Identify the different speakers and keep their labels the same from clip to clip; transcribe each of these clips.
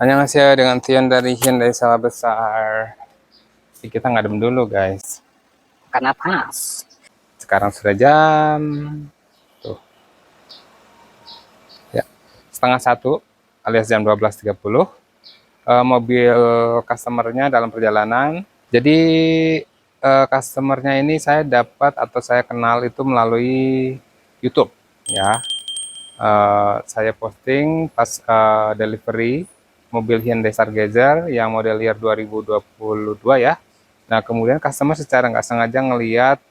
Speaker 1: Annyeonghaseyo, dengan Tion dari Hyundai Sawah Besar. Kita ngadem dulu guys,
Speaker 2: karena panas.
Speaker 1: Sekarang sudah jam tuh ya, 12:30 alias jam 12.30. Mobil customernya dalam perjalanan. Jadi customernya ini saya dapat atau saya kenal itu melalui YouTube ya. Saya posting pas delivery mobil Hyundai Stargazer yang model year 2022 ya. Nah kemudian customer secara nggak sengaja ngelihat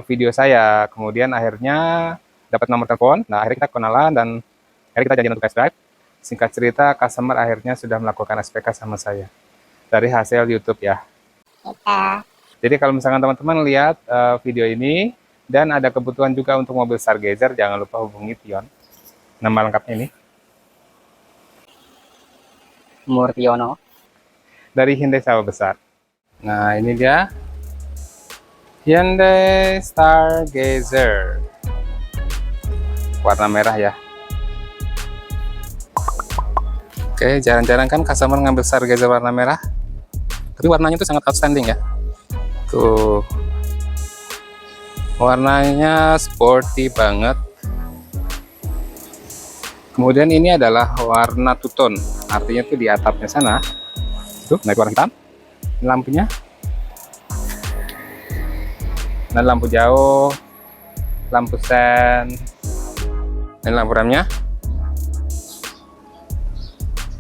Speaker 1: video saya, kemudian akhirnya dapat nomor telepon. Nah akhirnya kita kenalan dan akhirnya kita janjian untuk test drive. Singkat cerita, customer akhirnya sudah melakukan SPK sama saya dari hasil YouTube ya. Jadi kalau misalkan teman-teman lihat video ini dan ada kebutuhan juga untuk mobil Stargazer, jangan lupa hubungi Tion. Nama lengkapnya ini
Speaker 2: Murtiono
Speaker 1: dari Hyundai Sawah Besar. Nah ini dia Hyundai Stargazer warna merah ya. Oke, jarang-jarang kan customer ngambil Stargazer warna merah, tapi warnanya itu sangat outstanding ya. Tuh warnanya sporty banget. Kemudian ini adalah warna two tone, artinya tuh di atapnya sana tuh naik warna hitam. Ini lampunya, dan lampu jauh, lampu sen, dan lampu remnya.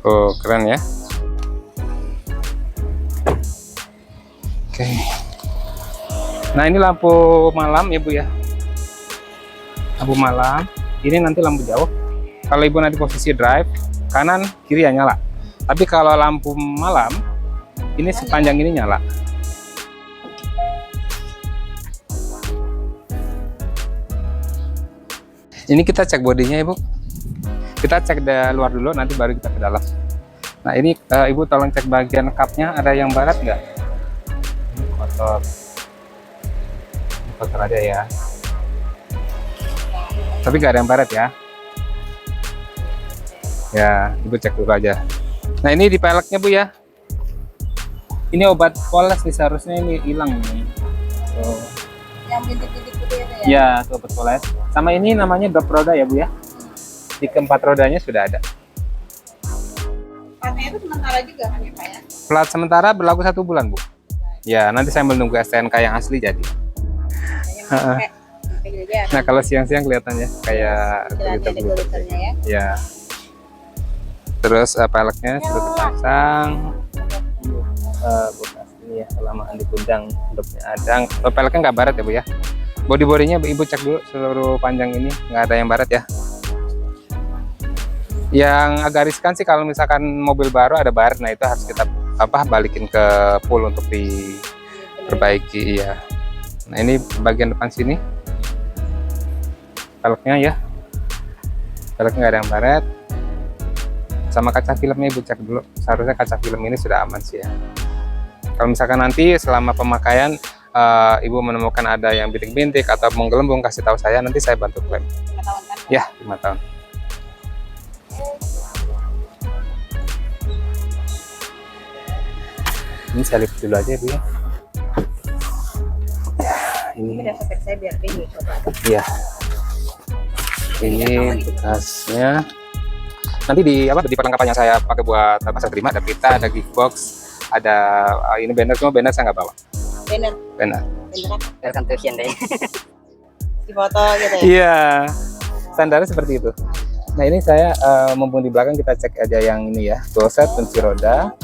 Speaker 1: Oh keren ya. Oke. Nah ini lampu malam ya Bu ya. Lampu malam. Ini nanti lampu jauh. Kalau Ibu nanti posisi drive, kanan kiri ya nyala. Tapi kalau lampu malam, ini sepanjang ini nyala. Ini kita cek bodinya Ibu. Kita cek dari luar dulu, nanti baru kita ke dalam. Nah ini Ibu tolong cek bagian cupnya, ada yang barat nggak? Ini kotor. Ini kotor aja ya. Tapi nggak ada yang barat ya. Ya, Ibu cek dulu aja. Nah ini di peleknya Bu ya. Ini obat poles nih, seharusnya ini hilang nih. Oh.
Speaker 3: Yang bintik-bintik putih itu ya?
Speaker 1: Ya, itu obat poles. Sama ini namanya drop roda ya Bu ya. Di keempat rodanya sudah ada.
Speaker 3: Platnya itu sementara juga kan ya Pak ya?
Speaker 1: Plat sementara berlaku 1 bulan Bu. Ya, nanti saya menunggu STNK yang asli jadi. Nah kalau siang-siang kelihatan ya kayak
Speaker 3: guliternya ya.
Speaker 1: Ya. Terus peleknya sudah terpasang. Bekas ini ya, kelamaan dipundang, hidupnya ada. Peleknya nggak barat ya Bu ya. Body-bodinya Ibu cek dulu seluruh panjang ini, nggak ada yang barat ya. Yang agak riskan sih kalau misalkan mobil baru ada baret, nah itu harus kita balikin ke pool untuk diperbaiki ya. Nah ini bagian depan sini peleknya ya, peleknya nggak ada yang baret. Sama kaca filmnya Ibu cek dulu, seharusnya kaca film ini sudah aman sih ya. Kalau misalkan nanti selama pemakaian Ibu menemukan ada yang bintik-bintik atau menggelembung, kasih tahu saya, nanti saya bantu klaim.
Speaker 3: 5 tahun kan?
Speaker 1: Ya 5 tahun. Ini saya lihat dulu aja Bu ya.
Speaker 3: Ini udah sampai saya biar ini coba.
Speaker 1: Iya. Ini bekasnya. Nanti di perlengkapan yang saya pakai buat saya terima ada pita, ada gearbox, ada ini banner, cuma banner saya nggak bawa.
Speaker 3: Banner.
Speaker 1: Banner.
Speaker 3: Banner apa?
Speaker 2: Welcome to Hyundai.
Speaker 3: Di foto gitu ya?
Speaker 1: Iya. Standarnya seperti itu. Nah ini saya mumpung di belakang kita cek aja yang ini ya, toolset kunci roda.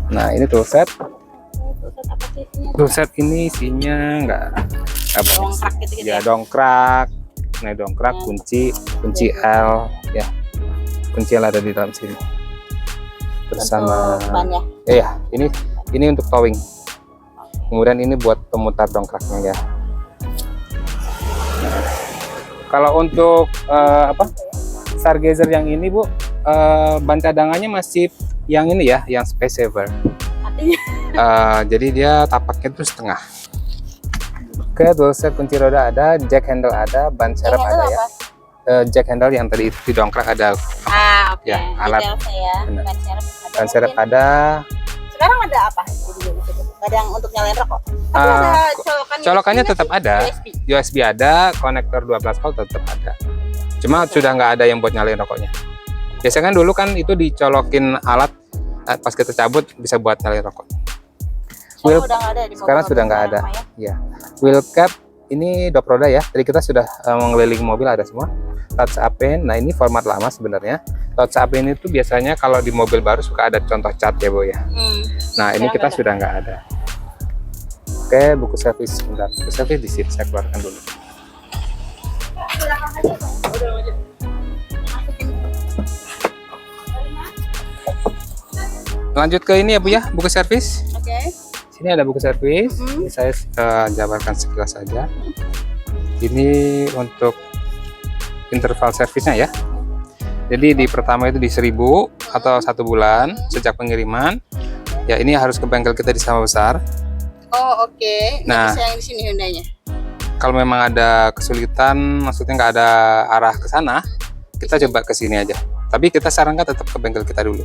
Speaker 1: Nah ini toolset.
Speaker 3: Toolset apa sih isinya?
Speaker 1: Toolset ini isinya nggak apa?
Speaker 3: Dongkrak gitu-gitu
Speaker 1: Ya
Speaker 3: ya?
Speaker 1: dongkrak. Nah dongkrak, kunci L ya. Kunci L ada di dalam sini. Bersama.
Speaker 3: Ban ya?
Speaker 1: Iya, ini untuk towing. Kemudian ini buat pemutar dongkraknya ya. Kalau untuk Stargazer yang ini Bu, ban cadangannya masih yang ini ya, yang space saver.
Speaker 3: Artinya
Speaker 1: Jadi dia tapaknya itu setengah. Oke, dual set kunci roda ada, jack handle ada, ban serep
Speaker 3: handle
Speaker 1: ada ya. Jack handle yang tadi itu didongkrak ada.
Speaker 3: oke.
Speaker 1: Ya, alat.
Speaker 3: Detail saya.
Speaker 1: Benar.
Speaker 3: Ban serep ada.
Speaker 1: Ban serep
Speaker 3: Mungkin
Speaker 1: ada.
Speaker 3: sekarang ada apa? Jadi di situ. Gak ada yang untuk nyalain rokok. Tapi
Speaker 1: Ah,
Speaker 3: ada colokan
Speaker 1: Colokannya
Speaker 3: USB-nya
Speaker 1: tetap
Speaker 3: sih,
Speaker 1: ada.
Speaker 3: USB.
Speaker 1: USB ada, konektor 12 volt tetap ada. Cuma sudah nggak ada yang buat nyalain rokoknya. Biasanya kan dulu kan itu dicolokin alat, pas kita cabut bisa buat nyalain rokok.
Speaker 3: Sekarang
Speaker 1: Wheel-
Speaker 3: udah nggak ada di
Speaker 1: Sekarang
Speaker 3: mobil
Speaker 1: sudah nggak ada.
Speaker 3: sekarang, Maya.
Speaker 1: Ya. Wheel cap ini dop roda ya. Tadi kita sudah mengelilingi mobil ada semua. Touch pane, nah ini format lama sebenarnya. Touch pane itu biasanya kalau di mobil baru suka ada contoh cat ya Bu ya. Nah ini
Speaker 3: Sekarang
Speaker 1: kita
Speaker 3: nggak ada.
Speaker 1: sudah nggak ada. Oke, buku servis sebentar. Buku servis di sini saya keluarkan dulu. Lanjut ke ini ya Bu ya, buku servis.
Speaker 3: Oke.
Speaker 1: Sini ada buku servis.
Speaker 3: Mhm.
Speaker 1: Ini saya jabarkan sekilas saja. Ini untuk interval servisnya ya. Jadi di pertama itu di 1000 atau 1 bulan sejak pengiriman. Ya ini harus ke bengkel kita di Sawah Besar.
Speaker 3: Oh oke. Nggak
Speaker 1: Nah.
Speaker 3: bisa yang di sini Hyundai-nya.
Speaker 1: Kalau memang ada kesulitan, maksudnya nggak ada arah ke sana, kita coba ke sini aja. Tapi kita sarankan tetap ke bengkel kita dulu.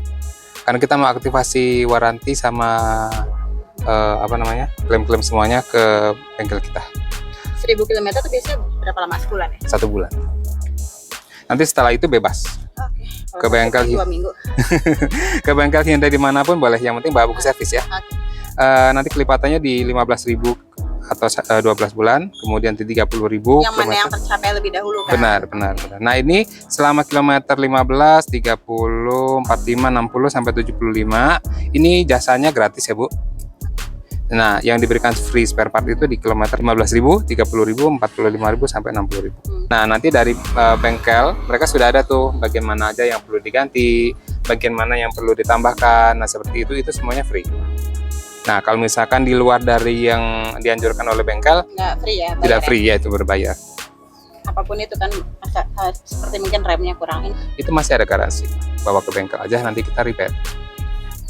Speaker 1: Karena kita mau aktivasi waranti sama klaim-klaim semuanya ke bengkel kita
Speaker 3: 1000 km itu biasanya berapa lama, sebulan ya?
Speaker 1: 1 bulan. Nanti setelah itu bebas.
Speaker 3: Oke.
Speaker 1: Ke bengkel
Speaker 3: 2 minggu.
Speaker 1: Ke bengkel Hyundai dimanapun boleh, yang penting bawa buku servis ya.
Speaker 3: Oke.
Speaker 1: Nanti kelipatannya di 15.000 atau 12 bulan, kemudian di 30.000
Speaker 3: Yang mana yang tercapai lebih dahulu kan?
Speaker 1: Benar. Nah ini selama kilometer 15, 30, 45, 60 sampai 75 ini jasanya gratis ya Bu. Nah yang diberikan free spare part itu di kilometer 15.000, 30.000, 45.000 sampai 60.000. Nah nanti dari bengkel mereka sudah ada tuh bagian mana aja yang perlu diganti, bagian mana yang perlu ditambahkan. Nah seperti itu semuanya free. Nah kalau misalkan di luar dari yang dianjurkan oleh bengkel
Speaker 3: Nggak free ya?
Speaker 1: tidak
Speaker 3: bayar
Speaker 1: free ya, itu berbayar.
Speaker 3: ya? Apapun itu kan seperti mungkin remnya kurang ini.
Speaker 1: Itu masih ada garansi. Bawa ke bengkel aja nanti kita repair.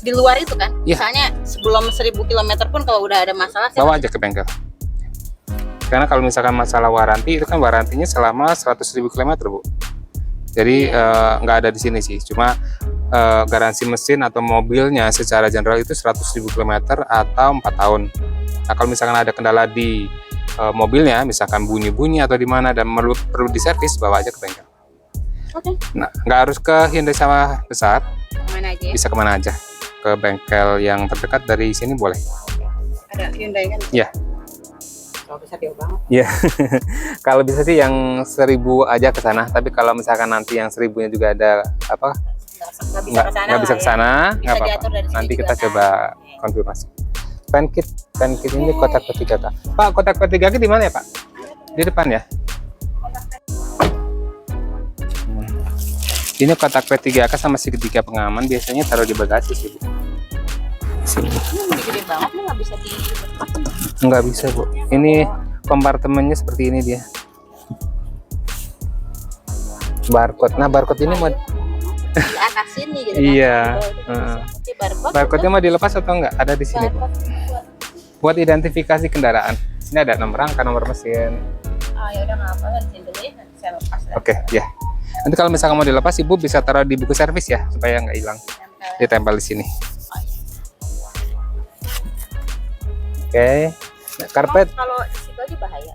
Speaker 3: Di luar itu kan?
Speaker 1: Iya.
Speaker 3: Misalnya sebelum 1000 km pun kalau udah ada masalah saya
Speaker 1: Bawa aja ke bengkel. Karena kalau misalkan masalah waranti itu kan warantinya selama 100.000 km Bu. Jadi nggak ada di sini sih. Cuma garansi mesin atau mobilnya secara general itu 100.000 km atau 4 tahun. Nah kalau misalkan ada kendala di mobilnya, misalkan bunyi-bunyi atau di mana dan perlu diservis, bawa aja ke bengkel.
Speaker 3: Oke.
Speaker 1: Nah nggak harus ke Hyundai Sawah Besar,
Speaker 3: Kemana aja ya?
Speaker 1: bisa kemana aja. Ke bengkel yang terdekat dari sini boleh.
Speaker 3: Ada Hyundai kan?
Speaker 1: Iya.
Speaker 3: Kalau bisa jauh banget.
Speaker 1: Iya, kalau bisa sih yang 1000 aja ke sana. Tapi kalau misalkan nanti yang 1000-nya juga ada apa?
Speaker 3: Nggak bisa ke sana.
Speaker 1: Nggak
Speaker 3: Bisa
Speaker 1: apa-apa.
Speaker 3: diatur dari sini
Speaker 1: Nanti
Speaker 3: juga
Speaker 1: kita
Speaker 3: kan?
Speaker 1: coba konfirmasi. Fan kit ini kotak P3K. Pak, kotak P3K di mana ya Pak? Di depan ya. Ini kotak P3K sama segitiga pengaman biasanya taruh di bagasi sih Bu. Sini.
Speaker 3: Ini gede banget nih, nggak bisa di.
Speaker 1: Nggak bisa Bu. Ini kompartemennya seperti ini dia. Barcode. Nah barcode ini mau
Speaker 3: di atas sini gitu kan?
Speaker 1: Iya.
Speaker 3: Oke,
Speaker 1: barcode-nya mau dilepas atau enggak? Ada di sini. Buat identifikasi kendaraan. Sini ada nomor rangka, nomor mesin.
Speaker 3: Ya udah nggak apa-apa, di sini dulu ya, nanti saya lepas.
Speaker 1: Oke, ya. Nanti kalau misalkan mau dilepas, Ibu bisa taruh di buku servis ya, supaya nggak hilang. Ditempel di sini. Oke. Nah, karpet.
Speaker 3: Kalau di situ aja bahaya.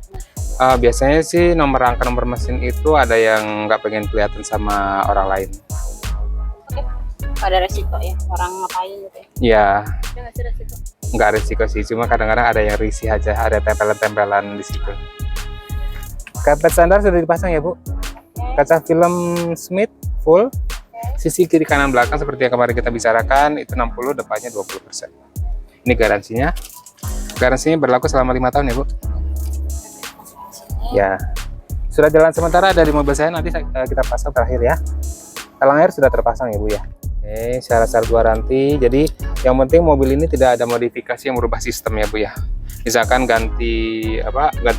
Speaker 1: Biasanya sih nomor rangka, nomor mesin itu ada yang nggak pengen kelihatan sama orang lain.
Speaker 3: Ada resiko ya, orang ngapain gitu ya?
Speaker 1: Ya,
Speaker 3: Ada nggak sih resiko?
Speaker 1: nggak resiko sih, cuma kadang-kadang ada yang risih aja, ada tempelan-tempelan di situ. Karpet standar sudah dipasang ya Bu. Kaca film Smith full. Sisi kiri kanan belakang seperti yang kemarin kita bicarakan itu 60, depannya 20%. Ini garansinya. Garansinya berlaku selama 5 tahun ya Bu. Ya. Sudah jalan sementara dari mobil saya, nanti kita pasang terakhir ya. Talang air sudah terpasang ya Bu ya. Oke, syarat-syarat waranti. Jadi yang penting mobil ini tidak ada modifikasi yang merubah sistem ya Bu ya. Misalkan ganti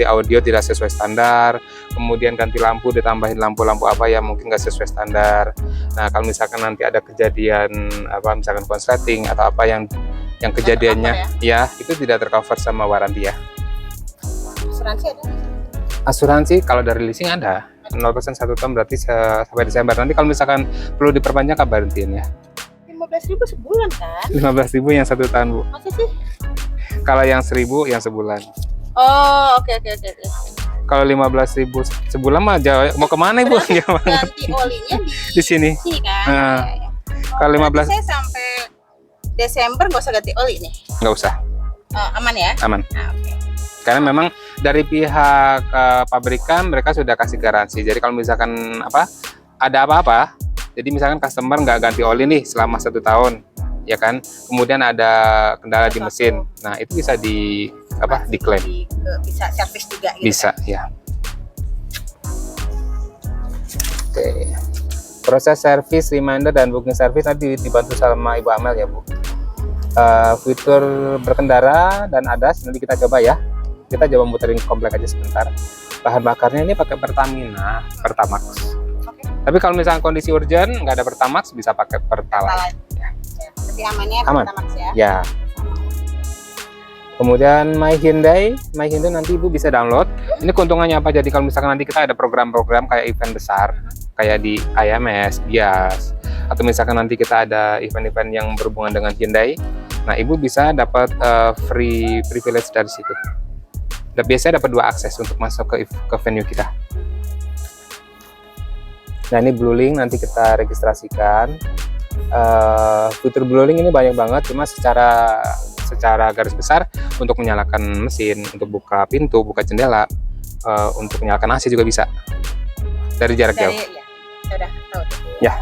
Speaker 1: audio tidak sesuai standar, kemudian ganti lampu ditambahin lampu-lampu apa yang mungkin nggak sesuai standar. Nah, kalau misalkan nanti ada kejadian misalkan konsleting atau apa yang kejadiannya ya itu tidak tercover sama waranti ya.
Speaker 3: Asuransi ada?
Speaker 1: Asuransi kalau dari leasing ada 0% 1 tahun, berarti sampai Desember. Nanti kalau misalkan perlu diperpanjang kabarin ya.
Speaker 3: 15.000 sebulan kan?
Speaker 1: 15.000 yang 1 tahun Bu.
Speaker 3: Masa sih?
Speaker 1: Kalau yang 1.000 yang sebulan.
Speaker 3: Oh, oke.
Speaker 1: Kalau 15.000 sebulan mah jauh. Mau kemana Ibu?
Speaker 3: Ganti olinya
Speaker 1: Di sini.
Speaker 3: sini kan?
Speaker 1: Nah,
Speaker 3: Ya.
Speaker 1: kalau 15
Speaker 3: Berarti saya sampai Desember nggak usah ganti oli nih?
Speaker 1: nggak usah,
Speaker 3: Aman ya?
Speaker 1: aman.
Speaker 3: Nah, oke.
Speaker 1: Karena memang dari pihak pabrikan mereka sudah kasih garansi. Jadi kalau misalkan ada apa-apa, jadi misalkan customer nggak ganti oli nih selama 1 tahun, ya kan? Kemudian ada kendala di mesin, nah itu bisa diklaim.
Speaker 3: Bisa servis juga gitu.
Speaker 1: Bisa ya. Oke. Proses servis, reminder dan booking service nanti dibantu sama Ibu Amel ya Bu. Fitur berkendara dan ADAS nanti kita coba ya. Kita coba muterin komplek aja sebentar. Bahan bakarnya ini pakai Pertamina, Pertamax.
Speaker 3: Oke.
Speaker 1: Tapi kalau misalnya kondisi urgent nggak ada Pertamax bisa pakai Pertalite. Ya.
Speaker 3: Tapi amannya
Speaker 1: Aman.
Speaker 3: Pertamax ya.
Speaker 1: Ya. Kemudian My Hyundai nanti Ibu bisa download. Ini keuntungannya apa? Jadi kalau misalkan nanti kita ada program-program kayak event besar, kayak di IMS, Gias, atau misalkan nanti kita ada event-event yang berhubungan dengan Hyundai, nah Ibu bisa dapat free privilege dari situ. Dan biasanya dapat 2 akses untuk masuk ke venue kita. Nah ini Blue Link nanti kita registrasikan. Fitur Blue Link ini banyak banget, cuma secara garis besar untuk menyalakan mesin, untuk buka pintu, buka jendela, untuk menyalakan AC juga bisa dari jarak jauh.
Speaker 3: Ya, udah tahu.
Speaker 1: Ya.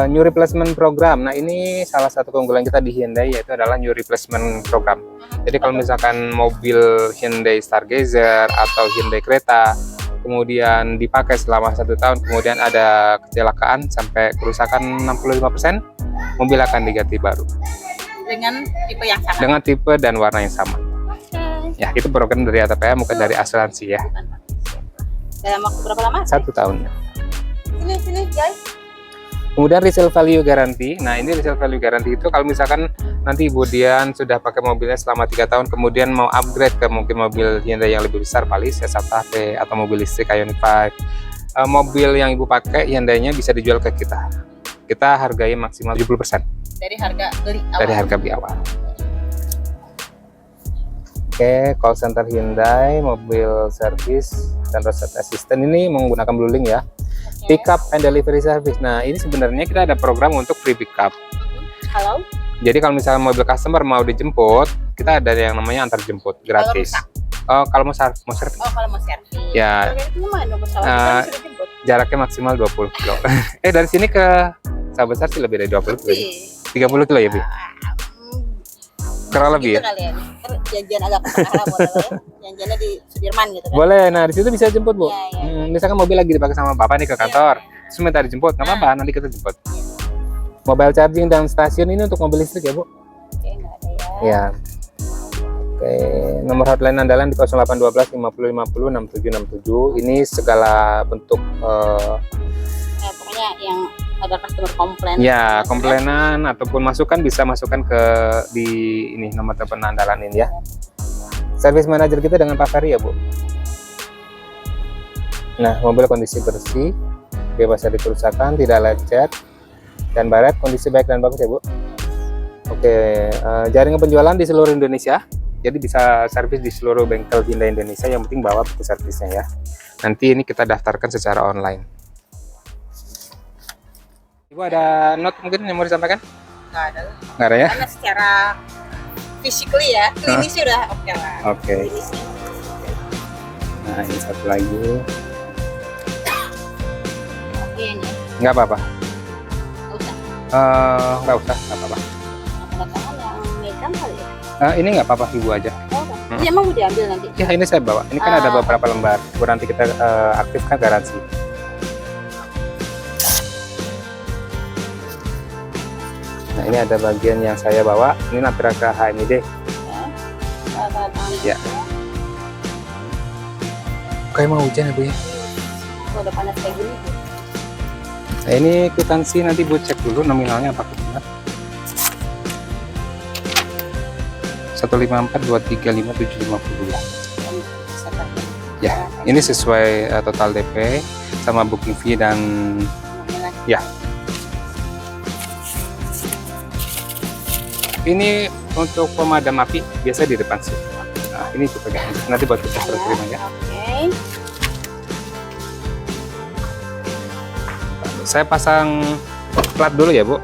Speaker 1: New replacement program. Nah ini salah satu keunggulan kita di Hyundai yaitu adalah new replacement program. Jadi kalau misalkan mobil Hyundai Stargazer atau Hyundai Creta kemudian dipakai selama 1 tahun, kemudian ada kecelakaan sampai kerusakan 65%, mobil akan diganti baru
Speaker 3: Dengan tipe yang sama.
Speaker 1: dengan tipe dan warna yang sama. Ya itu program dari ATPM, bukan dari asuransi ya.
Speaker 3: Dalam waktu berapa lama?
Speaker 1: 1 tahun.
Speaker 3: Sini guys.
Speaker 1: Kemudian resale value guarantee. Nah ini resale value guarantee itu kalau misalkan nanti Ibu Dian sudah pakai mobilnya selama 3 tahun, kemudian mau upgrade ke mungkin mobil Hyundai yang lebih besar, Palisade, Santa Fe, atau mobil listrik Ioniq 5, mobil yang Ibu pakai Hyundai-nya bisa dijual ke kita. Kita hargai maksimal 70%
Speaker 3: Dari harga beli awal.
Speaker 1: dari harga beli awal. Oke, call center Hyundai, mobil service dan roadside assistant ini menggunakan Blue Link ya. Pick up and delivery service. Nah ini sebenarnya kita ada program untuk free pick up.
Speaker 3: Halo.
Speaker 1: Jadi kalau misalnya mobil customer mau dijemput, kita ada yang namanya antar jemput gratis. Kalau mau servis.
Speaker 3: Oh kalau mau servis.
Speaker 1: Ya.
Speaker 3: Itu lumayan dong pesawat kan bisa dijemput.
Speaker 1: Jaraknya maksimal 20 kilo. Dari sini ke Sawah Besar sih lebih dari 20 kilo. 30 kilo ya Bu? Kurang lebih ya.
Speaker 3: Kali ya. Janjian agak ke tengah lah boleh ya. Janjiannya di Sudirman gitu kan.
Speaker 1: Boleh. Nah di situ bisa jemput Bu.
Speaker 3: Iya.
Speaker 1: Misalkan mobil lagi dipakai sama Bapak nih ke kantor, terus minta dijemput, nggak apa-apa, nanti kita jemput. Mobile charging dan stasiun ini untuk mobil listrik ya Bu?
Speaker 3: Oke, nggak ada ya.
Speaker 1: Ya. Oke, nomor hotline andalan di 0812 50 50 6767. Ini segala bentuk
Speaker 3: Pokoknya yang ada customer komplain.
Speaker 1: ya komplainan ataupun masukan bisa masukkan ke di ini nomor telepon andalan ini ya. Service manager kita dengan Pak Ferry ya Bu. Nah, mobil kondisi bersih, bebas dari kerusakan, tidak lecet, dan baret kondisi baik dan bagus ya Bu. Oke, jaringan penjualan di seluruh Indonesia. Jadi bisa servis di seluruh bengkel Hyundai Indonesia, yang penting bawa buku servisnya ya. Nanti ini kita daftarkan secara online. Ibu ada note mungkin yang mau disampaikan?
Speaker 3: Nggak ada lah.
Speaker 1: Nggak ada ya?
Speaker 3: Karena secara physically ya, klinisnya udah oke lah.
Speaker 1: Oke.
Speaker 3: Klinisnya.
Speaker 1: Nah ini satu lagi.
Speaker 3: Iya nih,
Speaker 1: Nggak apa-apa.
Speaker 3: nggak usah.
Speaker 1: Nggak usah, nggak apa-apa.
Speaker 3: Tanda tangan yang megang kali ya.
Speaker 1: Ini nggak apa-apa Ibu aja.
Speaker 3: Oh, iya emang udah diambil nanti.
Speaker 1: Ya ini saya bawa. Ini kan ada beberapa lembar. Baru nanti kita aktifkan garansi. Nah ini ada bagian yang saya bawa. Ini Natura ke HMID.
Speaker 3: Ya. tanda tangan.
Speaker 1: Ya. Kayak mau hujan ya Bu ya.
Speaker 3: Kalau udah panas kayak gini.
Speaker 1: Nah, ini kwitansi nanti Bu cek dulu nominalnya apakah benar. 154235752. Ya, ini sesuai total DP sama booking fee dan ya. Ini untuk pemadam api biasa di depan sih. Nah, ini kita pegang. Nanti buat kita terima ya.
Speaker 3: Oke.
Speaker 1: Saya pasang plat dulu ya Bu.